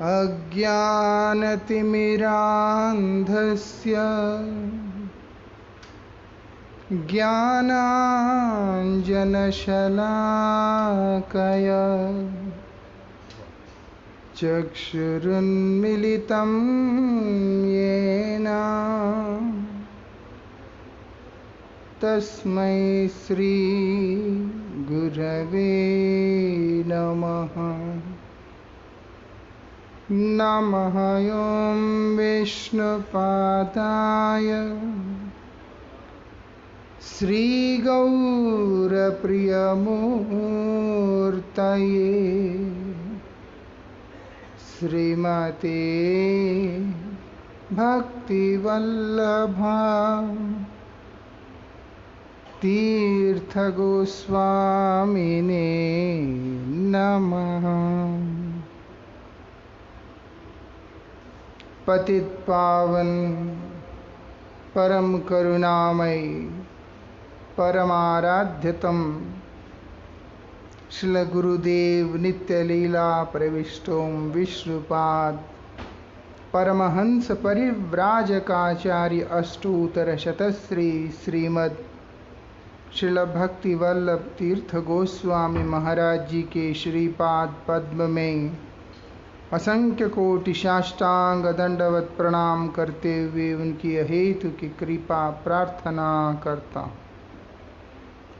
अज्ञानतिमिरान्धस्य ज्ञानाञ्जनशलाकया चक्षुरुन्मीलितं येन तस्मै श्री गुरवे नमः। नमः ॐ विष्णुपादाय श्रीगौरप्रियमूर्तये श्रीमते भक्तिवल्लभा तीर्थगोस्वामिने नमः। पतित पावन परम करुणामय परमाराध्यतम श्रील गुरुदेव नित्य लीला प्रविष्टों विष्णुपाद परमहंस परिव्राजकाचार्य अष्टोत्तर शतश्री श्रीमद श्रील भक्ति वल्लभ तीर्थ गोस्वामी महाराज जी के श्रीपाद पद्म में असंख्य कोटि साष्टांग दंडवत प्रणाम करते हुए उनकी अहेतु की कृपा प्रार्थना करता।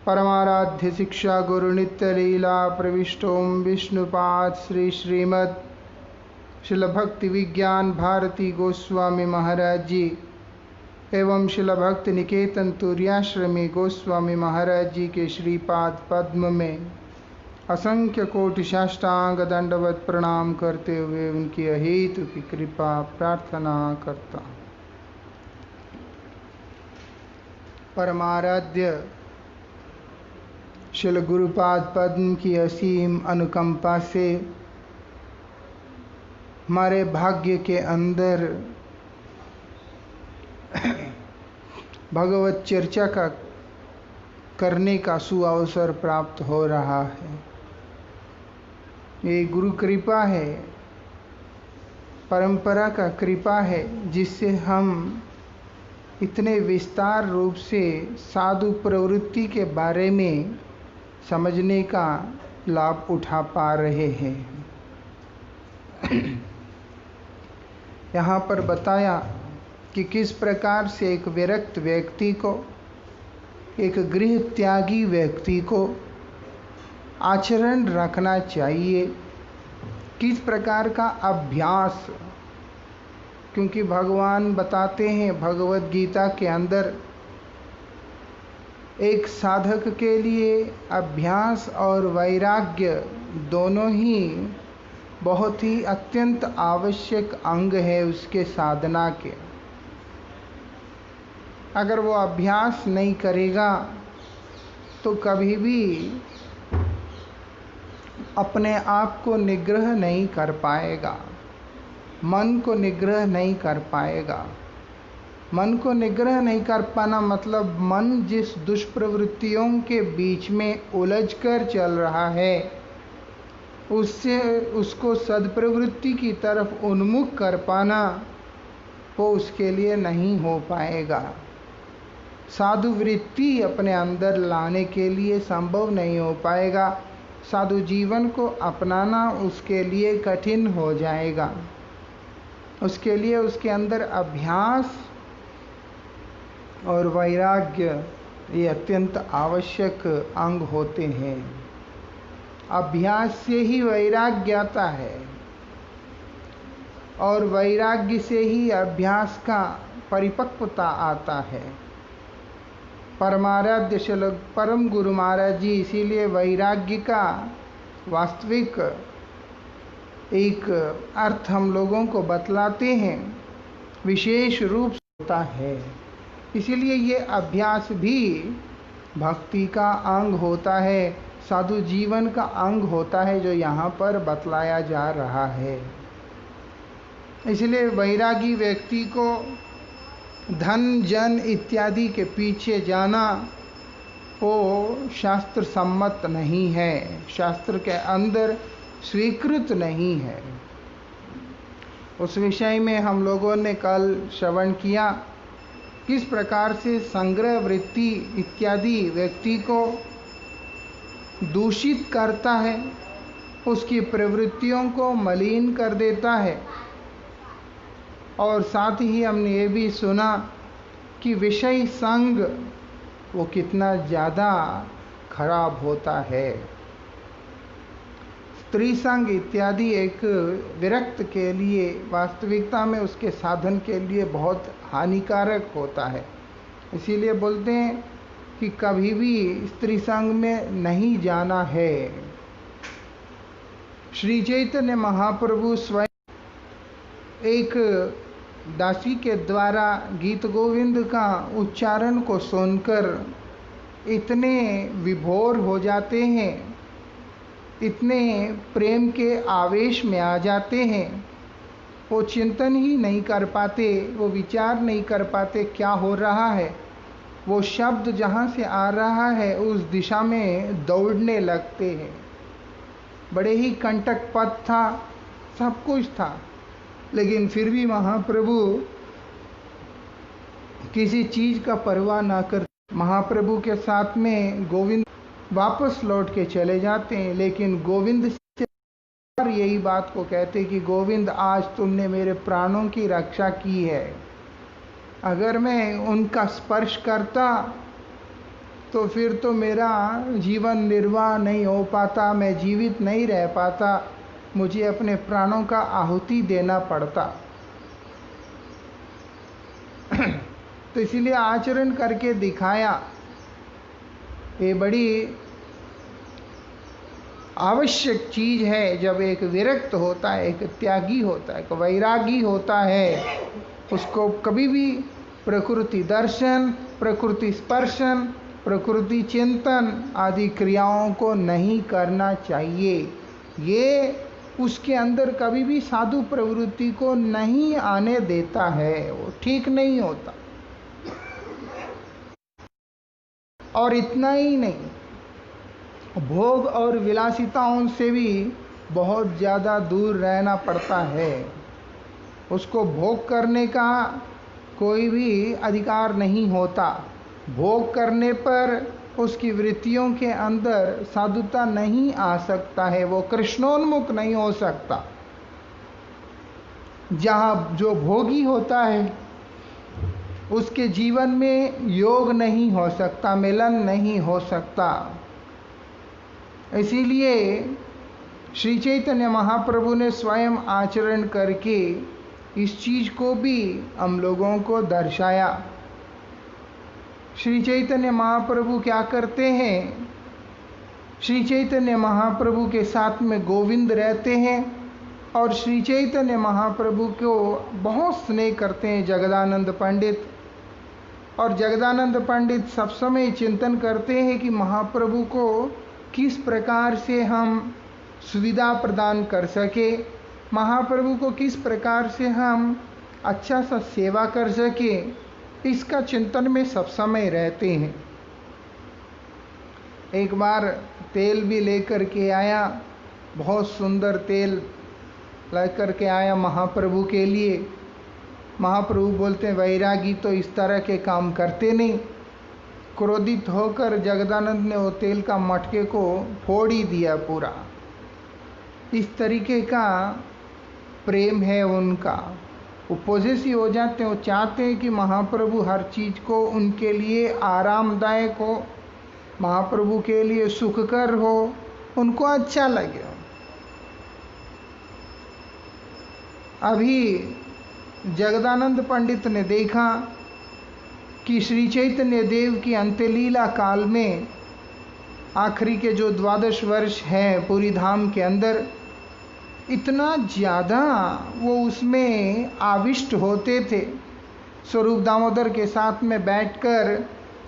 परमाराध्य शिक्षा गुरु नित्य लीला प्रविष्टों विष्णुपाद श्री श्रीमद शिल भक्ति विज्ञान भारती गोस्वामी महाराज जी एवं शिल भक्ति निकेतन तुर्याश्रमी गोस्वामी महाराज जी के श्रीपाद पद्म में असंख्य कोटि साष्टांग दंडवत प्रणाम करते हुए उनकी अहेतु की कृपा प्रार्थना करता। परमाराध्य शिल गुरुपाद पद्म की असीम अनुकंपा से हमारे भाग्य के अंदर भगवत चर्चा का करने का सुअवसर प्राप्त हो रहा है। ये गुरु कृपा है, परंपरा का कृपा है, जिससे हम इतने विस्तार रूप से साधु प्रवृत्ति के बारे में समझने का लाभ उठा पा रहे हैं। यहाँ पर बताया कि किस प्रकार से एक विरक्त व्यक्ति को, एक गृह त्यागी व्यक्ति को आचरण रखना चाहिए, किस प्रकार का अभ्यास, क्योंकि भगवान बताते हैं भगवत गीता के अंदर एक साधक के लिए अभ्यास और वैराग्य दोनों ही बहुत ही अत्यंत आवश्यक अंग है उसके साधना के। अगर वो अभ्यास नहीं करेगा तो कभी भी अपने आप को निग्रह नहीं कर पाएगा, मन को निग्रह नहीं कर पाएगा। मन को निग्रह नहीं कर पाना मतलब मन जिस दुष्प्रवृत्तियों के बीच में उलझ कर चल रहा है उससे उसको सद्प्रवृत्ति की तरफ उन्मुख कर पाना, वो उसके लिए नहीं हो पाएगा। साधु वृत्ति अपने अंदर लाने के लिए संभव नहीं हो पाएगा। साधु जीवन को अपनाना उसके लिए कठिन हो जाएगा। उसके लिए उसके अंदर अभ्यास और वैराग्य ये अत्यंत आवश्यक अंग होते हैं। अभ्यास से ही वैराग्य आता है और वैराग्य से ही अभ्यास का परिपक्वता आता है। परमाराध्य श्री परम गुरु महाराज जी इसीलिए वैराग्य का वास्तविक एक अर्थ हम लोगों को बतलाते हैं, विशेष रूप से होता है। इसीलिए ये अभ्यास भी भक्ति का अंग होता है, साधु जीवन का अंग होता है, जो यहाँ पर बतलाया जा रहा है। इसलिए वैरागी व्यक्ति को धन जन इत्यादि के पीछे जाना वो शास्त्र सम्मत नहीं है, शास्त्र के अंदर स्वीकृत नहीं है। उस विषय में हम लोगों ने कल श्रवण किया, किस प्रकार से संग्रह वृत्ति इत्यादि व्यक्ति को दूषित करता है, उसकी प्रवृत्तियों को मलिन कर देता है। और साथ ही हमने ये भी सुना कि विषय संग वो कितना ज़्यादा खराब होता है। स्त्री संग इत्यादि एक विरक्त के लिए वास्तविकता में उसके साधन के लिए बहुत हानिकारक होता है। इसीलिए बोलते हैं कि कभी भी स्त्री संग में नहीं जाना है। श्री चैतन्य महाप्रभु स्वयं एक दासी के द्वारा गीत गोविंद का उच्चारण को सुनकर इतने विभोर हो जाते हैं, इतने प्रेम के आवेश में आ जाते हैं, वो चिंतन ही नहीं कर पाते, वो विचार नहीं कर पाते क्या हो रहा है। वो शब्द जहाँ से आ रहा है उस दिशा में दौड़ने लगते हैं। बड़े ही कंटक पथ था, सब कुछ था, लेकिन फिर भी महाप्रभु किसी चीज़ का परवाह ना कर महाप्रभु के साथ में गोविंद वापस लौट के चले जाते हैं। लेकिन गोविंद से यही बात को कहते कि गोविंद आज तुमने मेरे प्राणों की रक्षा की है, अगर मैं उनका स्पर्श करता तो फिर तो मेरा जीवन निर्वाह नहीं हो पाता, मैं जीवित नहीं रह पाता, मुझे अपने प्राणों का आहुति देना पड़ता। तो इसीलिए आचरण करके दिखाया। ये बड़ी आवश्यक चीज है। जब एक विरक्त होता है, एक त्यागी होता है, एक वैरागी होता है, उसको कभी भी प्रकृति दर्शन, प्रकृति स्पर्शन, प्रकृति चिंतन आदि क्रियाओं को नहीं करना चाहिए। ये उसके अंदर कभी भी साधु प्रवृत्ति को नहीं आने देता है, वो ठीक नहीं होता। और इतना ही नहीं, भोग और विलासिताओं से भी बहुत ज़्यादा दूर रहना पड़ता है। उसको भोग करने का कोई भी अधिकार नहीं होता। भोग करने पर उसकी वृत्तियों के अंदर साधुता नहीं आ सकता है, वो कृष्णोन्मुख नहीं हो सकता। जहाँ जो भोगी होता है उसके जीवन में योग नहीं हो सकता, मिलन नहीं हो सकता। इसीलिए श्री चैतन्य महाप्रभु ने स्वयं आचरण करके इस चीज़ को भी हम लोगों को दर्शाया। श्री चैतन्य महाप्रभु क्या करते हैं? श्री चैतन्य महाप्रभु के साथ में गोविंद रहते हैं और श्री चैतन्य महाप्रभु को बहुत स्नेह करते हैं जगदानंद पंडित। और जगदानंद पंडित सब समय चिंतन करते हैं कि महाप्रभु को किस प्रकार से हम सुविधा प्रदान कर सके, महाप्रभु को किस प्रकार से हम अच्छा सा सेवा कर सके, इसका चिंतन में सब समय रहते हैं। एक बार तेल भी लेकर के आया, बहुत सुंदर तेल लेकर के आया महाप्रभु के लिए। महाप्रभु बोलते हैं वैरागी तो इस तरह के काम करते नहीं। क्रोधित होकर जगदानंद ने वो तेल का मटके को फोड़ ही दिया पूरा। इस तरीके का प्रेम है उनका। वो पॉजिटिव हो जाते हैं, वो चाहते हैं कि महाप्रभु हर चीज़ को उनके लिए आरामदायक हो, महाप्रभु के लिए सुखकर हो, उनको अच्छा लगे। अभी जगदानंद पंडित ने देखा कि श्री चैतन्य देव की अंत्यलीला काल में आखिरी के जो 12 वर्ष हैं पूरी धाम के अंदर, इतना ज़्यादा वो उसमें आविष्ट होते थे। स्वरूप दामोदर के साथ में बैठकर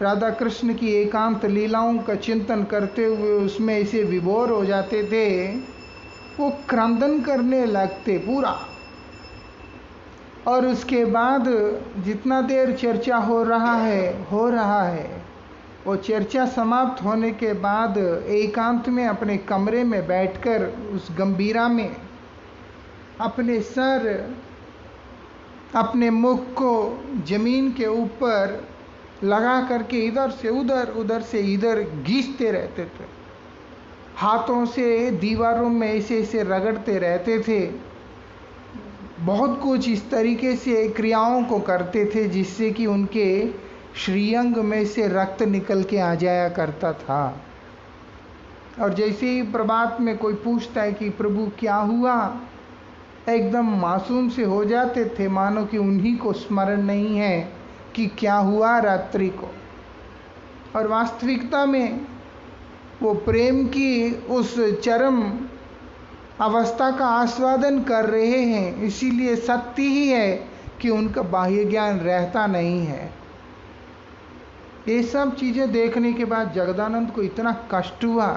राधा कृष्ण की एकांत लीलाओं का चिंतन करते हुए उसमें ऐसे विभोर हो जाते थे, वो क्रंदन करने लगते पूरा। और उसके बाद जितना देर चर्चा हो रहा है, वो चर्चा समाप्त होने के बाद एकांत में अपने कमरे में बैठकर उस गंभीरा में अपने सर, अपने मुख को जमीन के ऊपर लगा करके इधर से उधर, उधर से इधर घींचते रहते थे। हाथों से दीवारों में ऐसे ऐसे रगड़ते रहते थे। बहुत कुछ इस तरीके से क्रियाओं को करते थे जिससे कि उनके श्रीअंग में से रक्त निकल के आ जाया करता था। और जैसे ही प्रभात में कोई पूछता है कि प्रभु क्या हुआ, एकदम मासूम से हो जाते थे, मानो कि उन्हीं को स्मरण नहीं है कि क्या हुआ रात्रि को। और वास्तविकता में वो प्रेम की उस चरम अवस्था का आस्वादन कर रहे हैं, इसीलिए सत्य ही है कि उनका बाह्य ज्ञान रहता नहीं है। ये सब चीज़ें देखने के बाद जगदानंद को इतना कष्ट हुआ,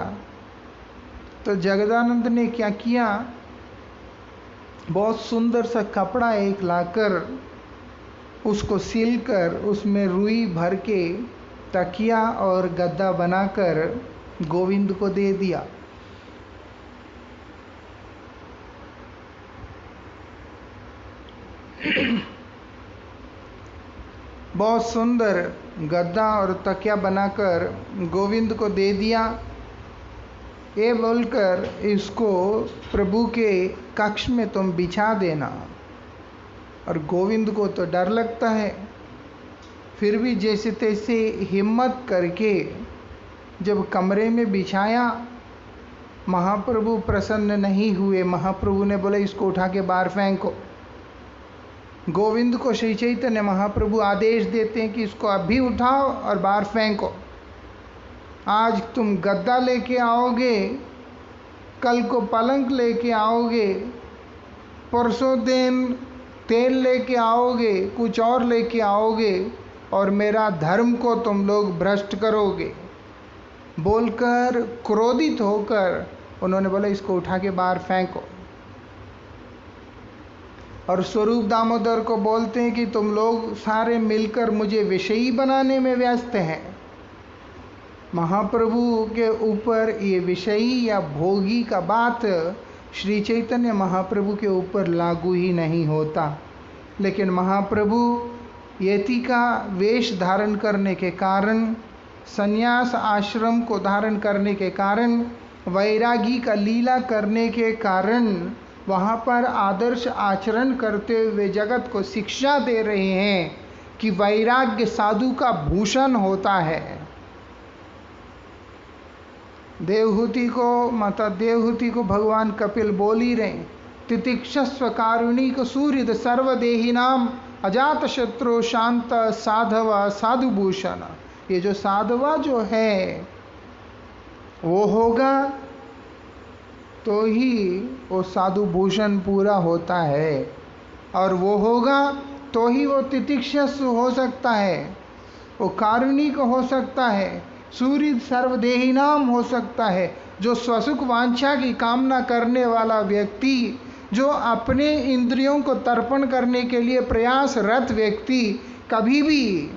तो जगदानंद ने क्या किया, बहुत सुंदर सा कपड़ा एक लाकर उसको सिलकर उसमें रुई भर के तकिया और गद्दा बनाकर गोविंद को दे दिया। बहुत सुंदर गद्दा और तकिया बनाकर गोविंद को दे दिया। ये बोलकर इसको प्रभु के कक्ष में तुम बिछा देना। और गोविंद को तो डर लगता है, फिर भी जैसे तैसे हिम्मत करके जब कमरे में बिछाया, महाप्रभु प्रसन्न नहीं हुए। महाप्रभु ने बोला इसको उठा के बाहर फेंको। गोविंद को श्री चैतन्य महाप्रभु आदेश देते हैं कि इसको अभी उठाओ और बाहर फेंको। आज तुम गद्दा लेके आओगे, कल को पलंग लेके आओगे, परसों दिन तेल लेके आओगे, कुछ और लेके आओगे और मेरा धर्म को तुम लोग भ्रष्ट करोगे। बोलकर क्रोधित होकर उन्होंने बोला इसको उठा के बाहर फेंको। और स्वरूप दामोदर को बोलते हैं कि तुम लोग सारे मिलकर मुझे विषयी बनाने में व्यस्त हैं। महाप्रभु के ऊपर ये विषयी या भोगी का बात श्री चैतन्य महाप्रभु के ऊपर लागू ही नहीं होता। लेकिन महाप्रभु यति का वेश धारण करने के कारण, संन्यास आश्रम को धारण करने के कारण, वैरागी का लीला करने के कारण वहाँ पर आदर्श आचरण करते हुए जगत को शिक्षा दे रहे हैं कि वैराग्य साधु का भूषण होता है। देवहूति को, माता देवहूति को भगवान कपिल बोल ही रहे, तितिक्षस्व कारुणिक सूर्य सर्वदेही नाम अजात शत्रु शांत साधवा साधुभूषण। ये जो साधवा जो है वो होगा तो ही वो साधु भूषण पूरा होता है, और वो होगा तो ही वो तितिक्षस्व हो सकता है, वो कारुणिक हो सकता है, सूर्य सर्वदेही नाम हो सकता है। जो स्वसुख वांछा की कामना करने वाला व्यक्ति, जो अपने इंद्रियों को तर्पण करने के लिए प्रयासरत व्यक्ति कभी भी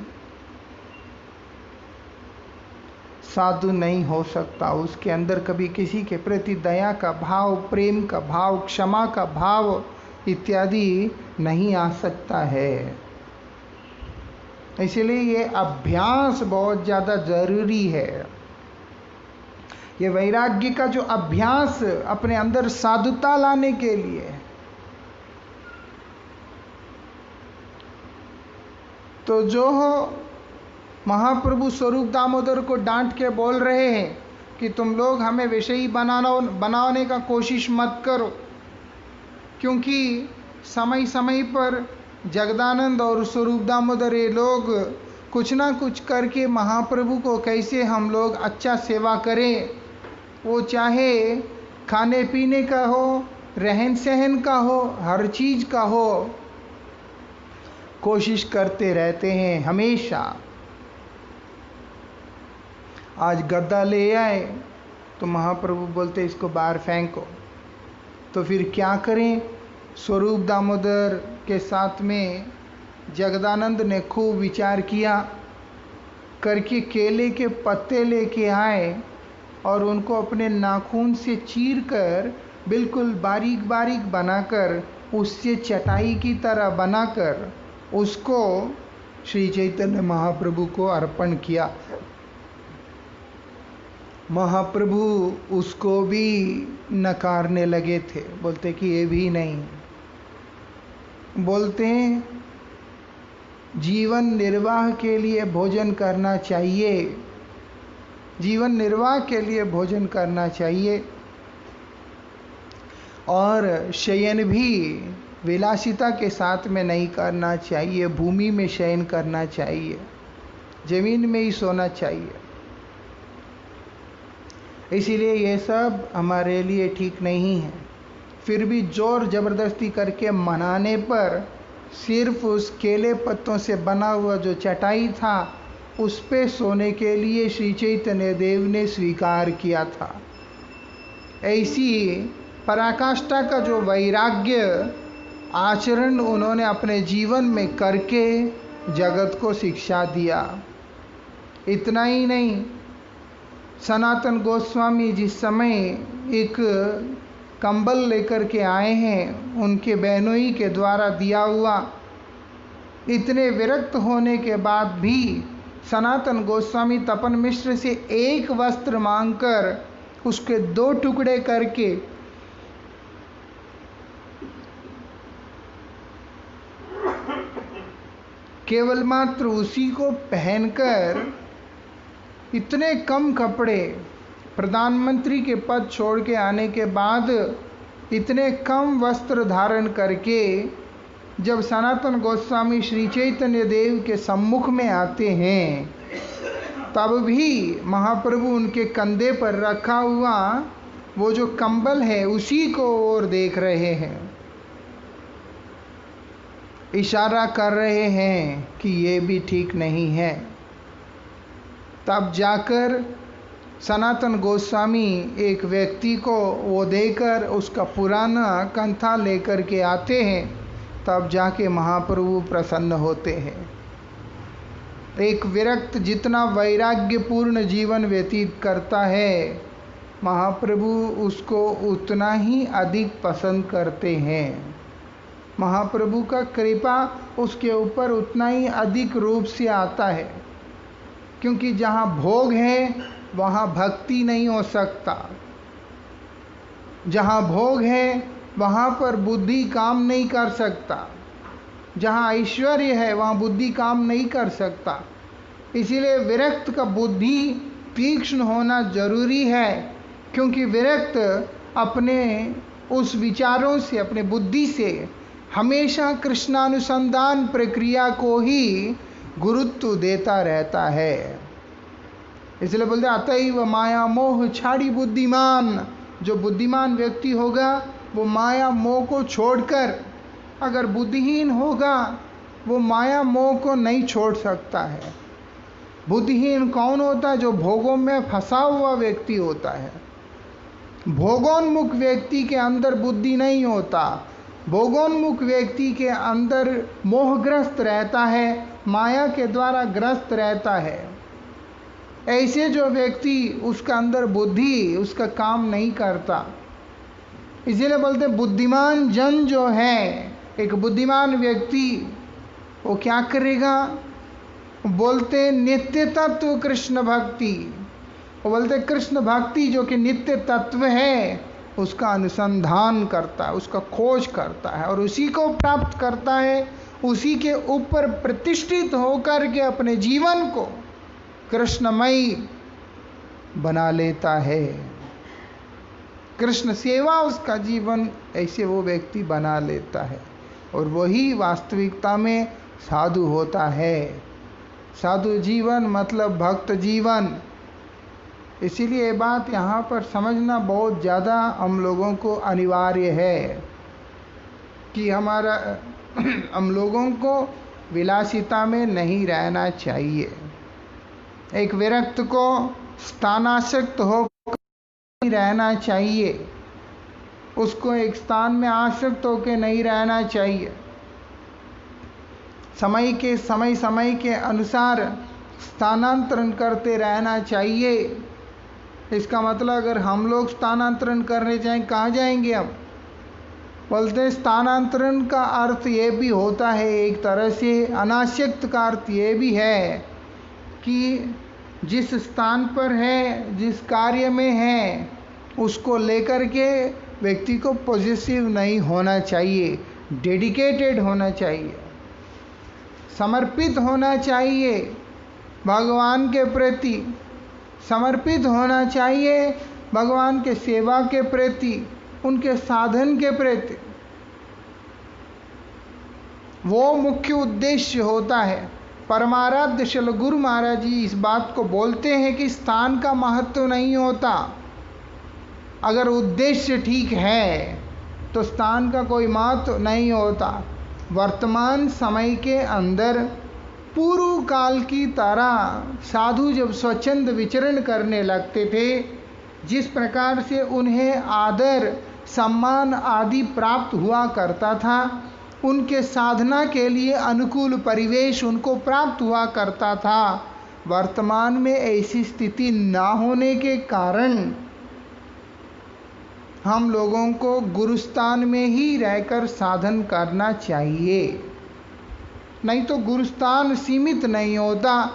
साधु नहीं हो सकता। उसके अंदर कभी किसी के प्रति दया का भाव, प्रेम का भाव, क्षमा का भाव इत्यादि नहीं आ सकता है। इसलिए ये अभ्यास बहुत ज़्यादा जरूरी है। ये वैराग्य का जो अभ्यास अपने अंदर साधुता लाने के लिए, तो जो महाप्रभु स्वरूप दामोदर को डांट के बोल रहे हैं कि तुम लोग हमें विषयी बनाने का कोशिश मत करो, क्योंकि समय समय पर जगदानंद और स्वरूप दामोदर ये लोग कुछ ना कुछ करके महाप्रभु को कैसे हम लोग अच्छा सेवा करें, वो चाहे खाने पीने का हो, रहन सहन का हो, हर चीज़ का हो, कोशिश करते रहते हैं हमेशा। आज गद्दा ले आए तो महाप्रभु बोलते इसको बाहर फेंको। तो फिर क्या करें? स्वरूप दामोदर के साथ में जगदानंद ने खूब विचार किया करके केले के पत्ते लेके आए और उनको अपने नाखून से चीर कर बिल्कुल बारीक बारीक बनाकर उससे चटाई की तरह बनाकर उसको श्री चैतन्य महाप्रभु को अर्पण किया। महाप्रभु उसको भी नकारने लगे थे, बोलते कि ये भी नहीं। बोलते हैं जीवन निर्वाह के लिए भोजन करना चाहिए, जीवन निर्वाह के लिए भोजन करना चाहिए, और शयन भी विलासिता के साथ में नहीं करना चाहिए। भूमि में शयन करना चाहिए, जमीन में ही सोना चाहिए। इसीलिए ये सब हमारे लिए ठीक नहीं है। फिर भी जोर जबरदस्ती करके मनाने पर सिर्फ उस केले पत्तों से बना हुआ जो चटाई था उस पे सोने के लिए श्री चैतन्य देव ने स्वीकार किया था। ऐसी पराकाष्ठा का जो वैराग्य आचरण उन्होंने अपने जीवन में करके जगत को शिक्षा दिया। इतना ही नहीं, सनातन गोस्वामी जिस समय एक कंबल लेकर के आए हैं उनके बहनोई के द्वारा दिया हुआ, इतने विरक्त होने के बाद भी सनातन गोस्वामी तपन मिश्र से एक वस्त्र मांगकर उसके 2 टुकड़े करके केवल मात्र उसी को पहनकर इतने कम कपड़े, प्रधानमंत्री के पद छोड़ के आने के बाद इतने कम वस्त्र धारण करके जब सनातन गोस्वामी श्री चैतन्य देव के सम्मुख में आते हैं तब भी महाप्रभु उनके कंधे पर रखा हुआ वो जो कंबल है उसी को और देख रहे हैं, इशारा कर रहे हैं कि ये भी ठीक नहीं है। तब जाकर सनातन गोस्वामी एक व्यक्ति को वो देकर उसका पुराना कंथा लेकर के आते हैं, तब जाके महाप्रभु प्रसन्न होते हैं। एक विरक्त जितना वैराग्यपूर्ण जीवन व्यतीत करता है, महाप्रभु उसको उतना ही अधिक पसंद करते हैं। महाप्रभु का कृपा उसके ऊपर उतना ही अधिक रूप से आता है, क्योंकि जहाँ भोग है वहाँ भक्ति नहीं हो सकता। जहाँ भोग है वहाँ पर बुद्धि काम नहीं कर सकता। जहाँ ऐश्वर्य है वहाँ बुद्धि काम नहीं कर सकता। इसीलिए विरक्त का बुद्धि तीक्ष्ण होना जरूरी है, क्योंकि विरक्त अपने उस विचारों से, अपने बुद्धि से हमेशा कृष्णानुसंधान प्रक्रिया को ही गुरुत्व देता रहता है। इसलिए बोलते अतएव माया मोह छाड़ी बुद्धिमान। जो बुद्धिमान व्यक्ति होगा वो माया मोह को छोड़कर, अगर बुद्धिहीन होगा वो माया मोह को नहीं छोड़ सकता है। बुद्धिहीन कौन होता है? जो भोगों में फंसा हुआ व्यक्ति होता है। भोगोन्मुख व्यक्ति के अंदर बुद्धि नहीं होता। भोगोन्मुख व्यक्ति के अंदर मोहग्रस्त रहता है, माया के द्वारा ग्रस्त रहता है। ऐसे जो व्यक्ति, उसका अंदर बुद्धि, उसका काम नहीं करता। इसीलिए बोलते बुद्धिमान जन जो है, एक बुद्धिमान व्यक्ति वो क्या करेगा? बोलते नित्य तत्व कृष्ण भक्ति। वो बोलते कृष्ण भक्ति जो कि नित्य तत्व है उसका अनुसंधान करता है, उसका खोज करता है और उसी को प्राप्त करता है। उसी के ऊपर प्रतिष्ठित होकर के अपने जीवन को कृष्णमयी बना लेता है। कृष्ण सेवा उसका जीवन ऐसे वो व्यक्ति बना लेता है, और वही वास्तविकता में साधु होता है। साधु जीवन मतलब भक्त जीवन। इसीलिए ये बात यहाँ पर समझना बहुत ज़्यादा हम लोगों को अनिवार्य है कि हम लोगों को विलासिता में नहीं रहना चाहिए। एक विरक्त को स्थानासक्त होकर नहीं रहना चाहिए, उसको एक स्थान में आसक्त होकर नहीं रहना चाहिए। समय के अनुसार स्थानांतरण करते रहना चाहिए। इसका मतलब अगर हम लोग स्थानांतरण करने जाएं, कहाँ जाएंगे हम? बोलते हैं स्थानांतरण का अर्थ ये भी होता है, एक तरह से अनासक्त का अर्थ ये भी है कि जिस स्थान पर है, जिस कार्य में है, उसको लेकर के व्यक्ति को पॉजिटिव नहीं होना चाहिए, डेडिकेटेड होना चाहिए, समर्पित होना चाहिए, भगवान के प्रति समर्पित होना चाहिए, भगवान के सेवा के प्रति, उनके साधन के प्रति। वो मुख्य उद्देश्य होता है। परमाराध्य श्रील गुरु महाराज जी इस बात को बोलते हैं कि स्थान का महत्व नहीं होता, अगर उद्देश्य ठीक है तो स्थान का कोई महत्व नहीं होता। वर्तमान समय के अंदर पूर्व काल की तरह साधु जब स्वच्छंद विचरण करने लगते थे, जिस प्रकार से उन्हें आदर सम्मान आदि प्राप्त हुआ करता था, उनके साधना के लिए अनुकूल परिवेश उनको प्राप्त हुआ करता था, वर्तमान में ऐसी स्थिति ना होने के कारण हम लोगों को गुरुस्थान में ही रहकर साधन करना चाहिए। नहीं तो गुरुस्थान सीमित नहीं होता,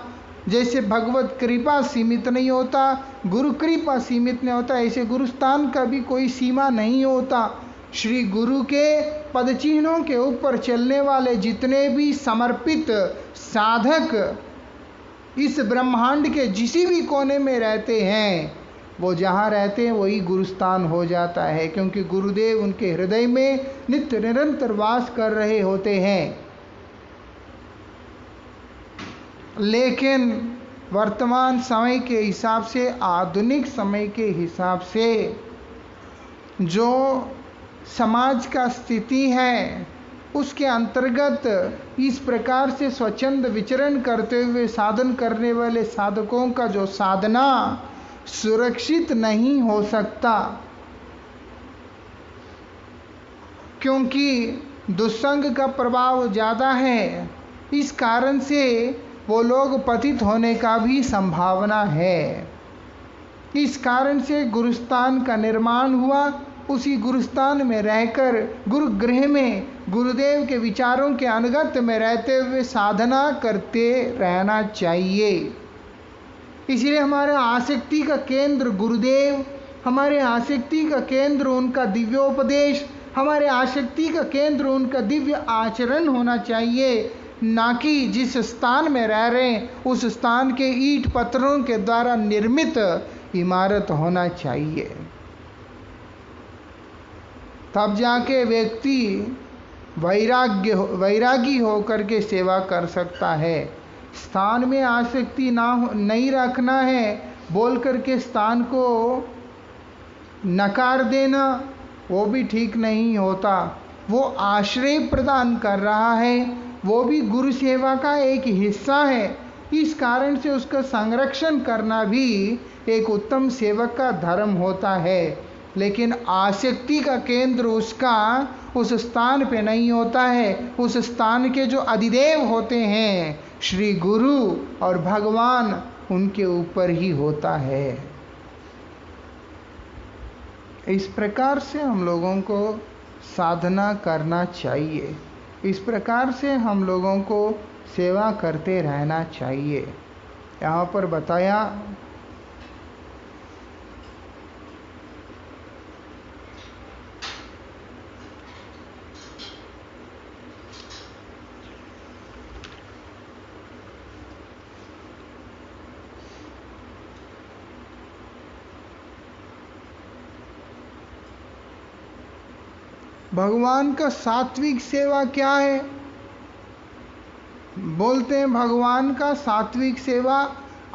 जैसे भगवत कृपा सीमित नहीं होता, गुरु कृपा सीमित नहीं होता, ऐसे गुरुस्थान का भी कोई सीमा नहीं होता। श्री गुरु के पदचिन्हों के ऊपर चलने वाले जितने भी समर्पित साधक इस ब्रह्मांड के जिस भी कोने में रहते हैं, वो जहाँ रहते हैं वही गुरुस्थान हो जाता है, क्योंकि गुरुदेव उनके हृदय में नित्य निरंतर वास कर रहे होते हैं। लेकिन वर्तमान समय के हिसाब से, आधुनिक समय के हिसाब से जो समाज का स्थिति है, उसके अंतर्गत इस प्रकार से स्वच्छंद विचरण करते हुए साधन करने वाले साधकों का जो साधना सुरक्षित नहीं हो सकता, क्योंकि दुस्संग का प्रभाव ज़्यादा है। इस कारण से वो लोग पतित होने का भी संभावना है। इस कारण से गुरुस्थान का निर्माण हुआ, उसी गुरुस्थान में रहकर गुरुगृह में गुरुदेव के विचारों के अनुगत में रहते हुए साधना करते रहना चाहिए। इसलिए हमारा आसक्ति का केंद्र गुरुदेव, हमारे आसक्ति का केंद्र उनका दिव्योपदेश, हमारे आसक्ति का केंद्र उनका दिव्य आचरण होना चाहिए, ना कि जिस स्थान में रह रहे हैं उस स्थान के ईंट पत्थरों के द्वारा निर्मित इमारत होना चाहिए। तब जाके व्यक्ति वैरागी होकर के सेवा कर सकता है। स्थान में आसक्ति नहीं रखना है बोल करके स्थान को नकार देना, वो भी ठीक नहीं होता। वो आश्रय प्रदान कर रहा है, वो भी गुरु सेवा का एक हिस्सा है। इस कारण से उसका संरक्षण करना भी एक उत्तम सेवक का धर्म होता है। लेकिन आसक्ति का केंद्र उसका उस स्थान पे नहीं होता है। उस स्थान के जो अधिदेव होते हैं श्री गुरु और भगवान, उनके ऊपर ही होता है। इस प्रकार से हम लोगों को साधना करना चाहिए, इस प्रकार से हम लोगों को सेवा करते रहना चाहिए। यहाँ पर बताया भगवान का सात्विक सेवा क्या है। बोलते हैं भगवान का सात्विक सेवा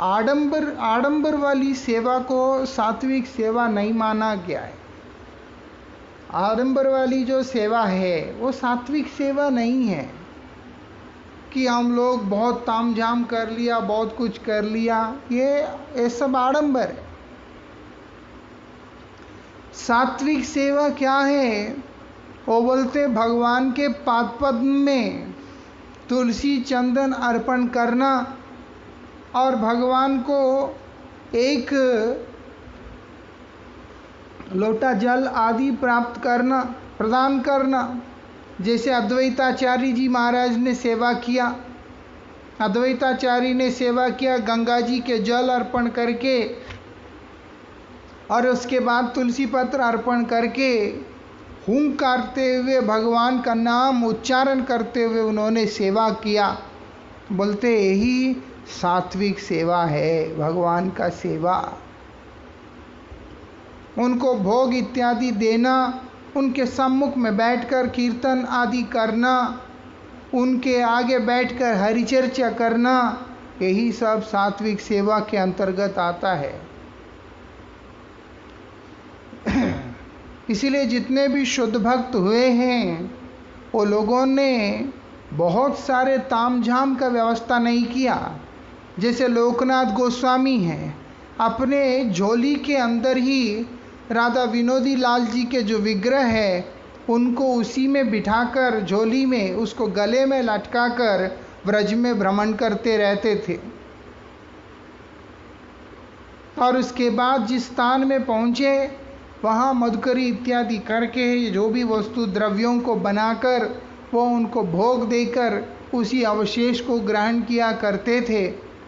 आडंबर वाली सेवा को सात्विक सेवा नहीं माना गया है। आडंबर वाली जो सेवा है वो सात्विक सेवा नहीं है कि हम लोग बहुत तामझाम कर लिया, बहुत कुछ कर लिया, ये सब आडंबर है। सात्विक सेवा क्या है? वो बोलते भगवान के पाद पद्म में तुलसी चंदन अर्पण करना, और भगवान को एक लोटा जल आदि प्राप्त करना, प्रदान करना। जैसे अद्वैताचार्य जी महाराज ने सेवा किया, अद्वैताचार्य ने सेवा किया गंगा जी के जल अर्पण करके, और उसके बाद तुलसी पत्र अर्पण करके हुंकारते हुए भगवान का नाम उच्चारण करते हुए उन्होंने सेवा किया। बोलते यही सात्विक सेवा है, भगवान का सेवा। उनको भोग इत्यादि देना, उनके सम्मुख में बैठकर कीर्तन आदि करना, उनके आगे बैठकर हरिचर्चा करना, यही सब सात्विक सेवा के अंतर्गत आता है। इसीलिए जितने भी शुद्ध भक्त हुए हैं वो लोगों ने बहुत सारे तामझाम का व्यवस्था नहीं किया। जैसे लोकनाथ गोस्वामी हैं, अपने झोली के अंदर ही राधा विनोदी लाल जी के जो विग्रह है उनको उसी में बिठाकर झोली में उसको गले में लटकाकर व्रज में भ्रमण करते रहते थे। और उसके बाद जिस स्थान में पहुँचे वहाँ मधुकरी इत्यादि करके जो भी वस्तु द्रव्यों को बनाकर वो उनको भोग देकर उसी अवशेष को ग्रहण किया करते थे।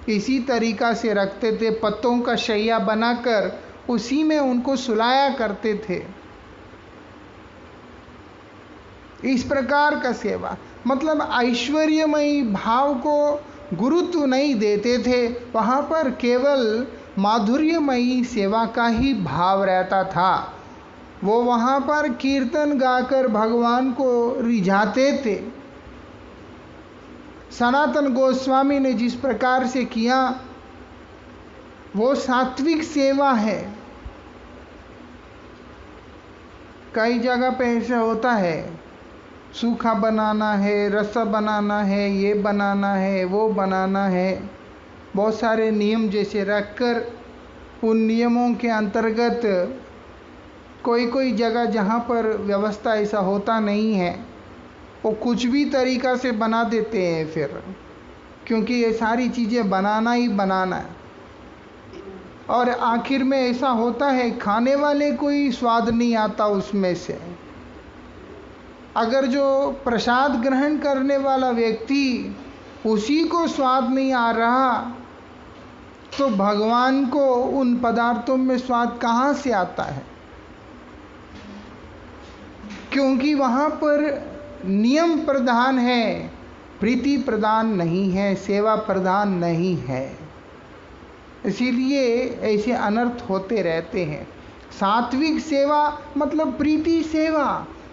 इसी तरीक़ा से रखते थे, पत्तों का शैया बनाकर उसी में उनको सुलाया करते थे। इस प्रकार का सेवा, मतलब ऐश्वर्यमयी भाव को गुरुत्व नहीं देते थे, वहाँ पर केवल माधुर्यमयी सेवा का ही भाव रहता था। वो वहाँ पर कीर्तन गाकर भगवान को रिझाते थे। सनातन गोस्वामी ने जिस प्रकार से किया वो सात्विक सेवा है। कई जगह पे ऐसा होता है, सूखा बनाना है, रसा बनाना है, ये बनाना है, वो बनाना है, बहुत सारे नियम जैसे रखकर उन नियमों के अंतर्गत कोई जगह जहाँ पर व्यवस्था ऐसा होता नहीं है वो कुछ भी तरीक़ा से बना देते हैं फिर, क्योंकि ये सारी चीज़ें बनाना ही बनाना है। और आखिर में ऐसा होता है खाने वाले को ही स्वाद नहीं आता उसमें से। अगर जो प्रसाद ग्रहण करने वाला व्यक्ति उसी को स्वाद नहीं आ रहा तो भगवान को उन पदार्थों में स्वाद कहाँ से आता है? क्योंकि वहाँ पर नियम प्रधान है, प्रीति प्रधान नहीं है, सेवा प्रधान नहीं है। इसीलिए ऐसे अनर्थ होते रहते हैं। सात्विक सेवा मतलब प्रीति सेवा।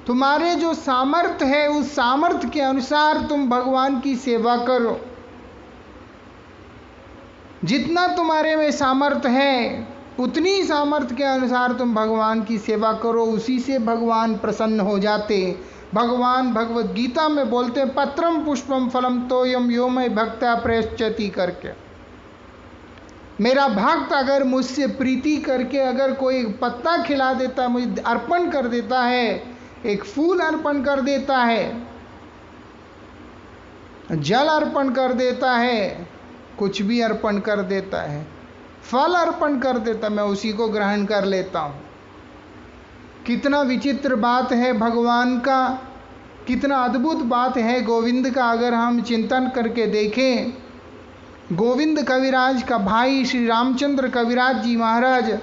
तुम्हारे जो सामर्थ्य है उस सामर्थ्य के अनुसार तुम भगवान की सेवा करो। जितना तुम्हारे में सामर्थ्य है उतनी सामर्थ्य के अनुसार तुम भगवान की सेवा करो, उसी से भगवान प्रसन्न हो जाते। भगवान भगवत गीता में बोलते पत्रम पुष्पम फलम तोयम यो मय भक्त्या प्रयश्चति करके। मेरा भक्त अगर मुझसे प्रीति करके अगर कोई पत्ता खिला देता, मुझे अर्पण कर देता है, एक फूल अर्पण कर देता है, जल अर्पण कर देता है, कुछ भी अर्पण कर देता है, फल अर्पण कर देता, मैं उसी को ग्रहण कर लेता हूँ। कितना विचित्र बात है भगवान का, कितना अद्भुत बात है गोविंद का। अगर हम चिंतन करके देखें, गोविंद कविराज का भाई श्री रामचंद्र कविराज जी महाराज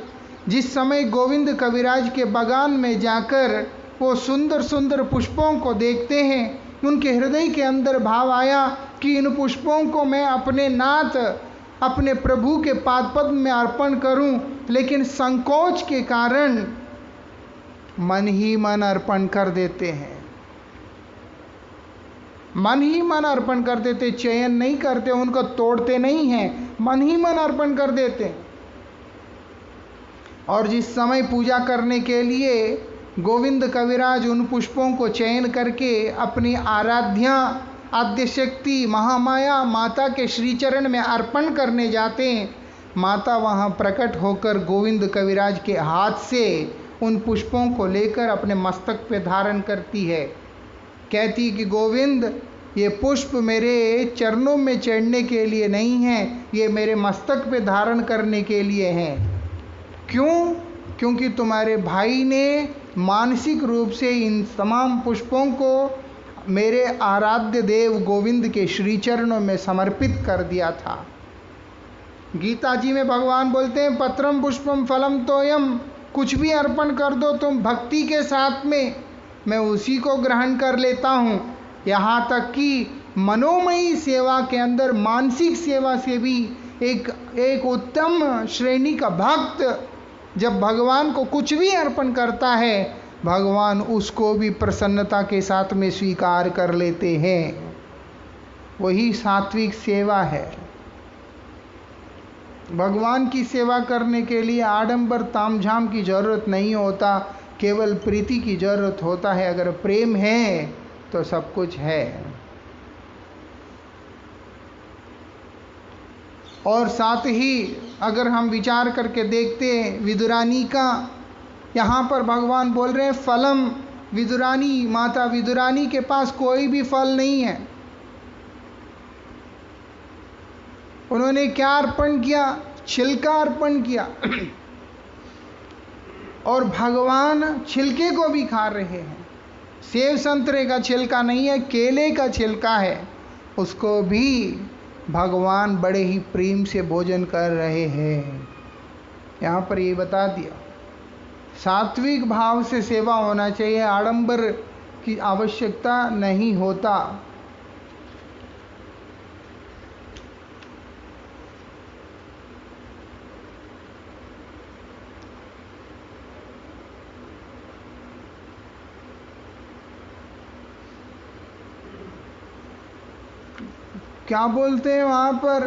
जिस समय गोविंद कविराज के बागान में जाकर वो सुंदर सुंदर पुष्पों को देखते हैं, उनके हृदय के अंदर भाव आया कि इन पुष्पों को मैं अपने नाथ अपने प्रभु के पादपद्म में अर्पण करूं, लेकिन संकोच के कारण मन ही मन अर्पण कर देते हैं। मन ही मन अर्पण कर देते, चयन नहीं करते, उनको तोड़ते नहीं हैं, मन ही मन अर्पण कर देते। और जिस समय पूजा करने के लिए गोविंद कविराज उन पुष्पों को चयन करके अपनी आराध्या आद्य शक्ति महामाया माता के श्रीचरण में अर्पण करने जाते हैं, माता वहाँ प्रकट होकर गोविंद कविराज के हाथ से उन पुष्पों को लेकर अपने मस्तक पे धारण करती है। कहती कि गोविंद ये पुष्प मेरे चरणों में चढ़ने के लिए नहीं है, ये मेरे मस्तक पे धारण करने के लिए हैं। क्यों? क्योंकि तुम्हारे भाई ने मानसिक रूप से इन तमाम पुष्पों को मेरे आराध्य देव गोविंद के श्री चरणों में समर्पित कर दिया था। गीता जी में भगवान बोलते हैं पत्रम पुष्पम फलम तोयम, कुछ भी अर्पण कर दो तुम भक्ति के साथ में, मैं उसी को ग्रहण कर लेता हूँ। यहाँ तक कि मनोमयी सेवा के अंदर मानसिक सेवा से भी एक उत्तम श्रेणी का भक्त जब भगवान को कुछ भी अर्पण करता है, भगवान उसको भी प्रसन्नता के साथ में स्वीकार कर लेते हैं। वही सात्विक सेवा है। भगवान की सेवा करने के लिए आडंबर तामझाम की जरूरत नहीं होता, केवल प्रीति की जरूरत होता है। अगर प्रेम है तो सब कुछ है। और साथ ही अगर हम विचार करके देखते हैं विदुरानी का, यहाँ पर भगवान बोल रहे हैं फलम, विदुरानी माता विदुरानी के पास कोई भी फल नहीं है। उन्होंने क्या अर्पण किया? छिलका अर्पण किया। और भगवान छिलके को भी खा रहे हैं। सेब संतरे का छिलका नहीं है, केले का छिलका है, उसको भी भगवान बड़े ही प्रेम से भोजन कर रहे हैं। यहाँ पर ये बता दिया सात्विक भाव से सेवा होना चाहिए, आडंबर की आवश्यकता नहीं होता। क्या बोलते हैं वहाँ पर,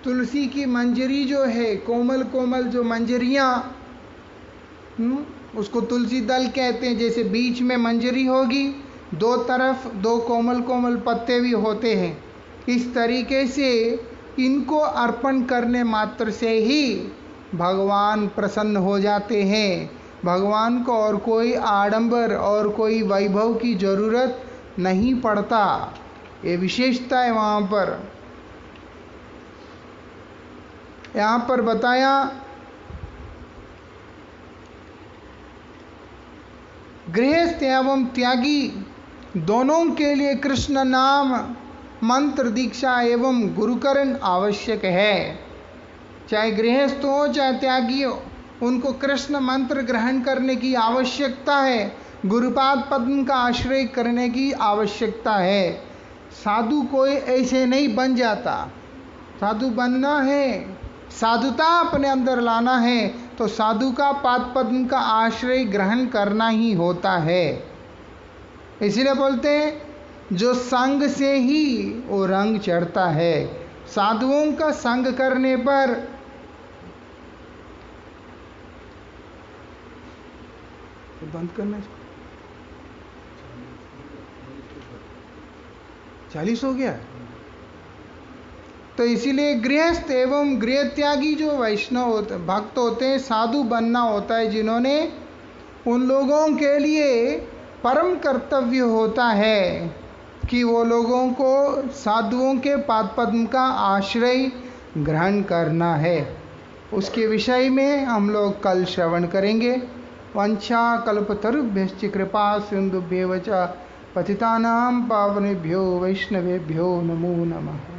तुलसी की मंजरी जो है, कोमल कोमल जो मंजरियाँ, उसको तुलसी दल कहते हैं। जैसे बीच में मंजरी होगी, दो तरफ दो कोमल कोमल पत्ते भी होते हैं। इस तरीके से इनको अर्पण करने मात्र से ही भगवान प्रसन्न हो जाते हैं। भगवान को और कोई आडंबर और कोई वैभव की जरूरत नहीं पड़ता। ये विशेषता है वहाँ पर। यहाँ पर बताया गृहस्थ एवं त्यागी दोनों के लिए कृष्ण नाम मंत्र दीक्षा एवं गुरुकरण आवश्यक है। चाहे गृहस्थ हो चाहे त्यागी हो, उनको कृष्ण मंत्र ग्रहण करने की आवश्यकता है, गुरुपाद पद्म का आश्रय करने की आवश्यकता है। साधु कोई ऐसे नहीं बन जाता। साधु बनना है, साधुता अपने अंदर लाना है, तो साधु का पाद पद्म का आश्रय ग्रहण करना ही होता है। इसलिए बोलते हैं जो संग से ही वो रंग चढ़ता है। साधुओं का संग करने पर बंद करना, 40 हो गया। तो इसीलिए गृहस्थ एवं गृह त्यागी जो वैष्णव होते भक्त होते हैं, साधु बनना होता है, जिन्होंने उन लोगों के लिए परम कर्तव्य होता है कि वो लोगों को साधुओं के पाद पद्म का आश्रय ग्रहण करना है। उसके विषय में हम लोग कल श्रवण करेंगे। वंशा कल्पतरुभ्यश्च कृपा सिंधुभ्येव च पतितानां पावनेभ्यो वैष्णवेभ्यो नमो नमः।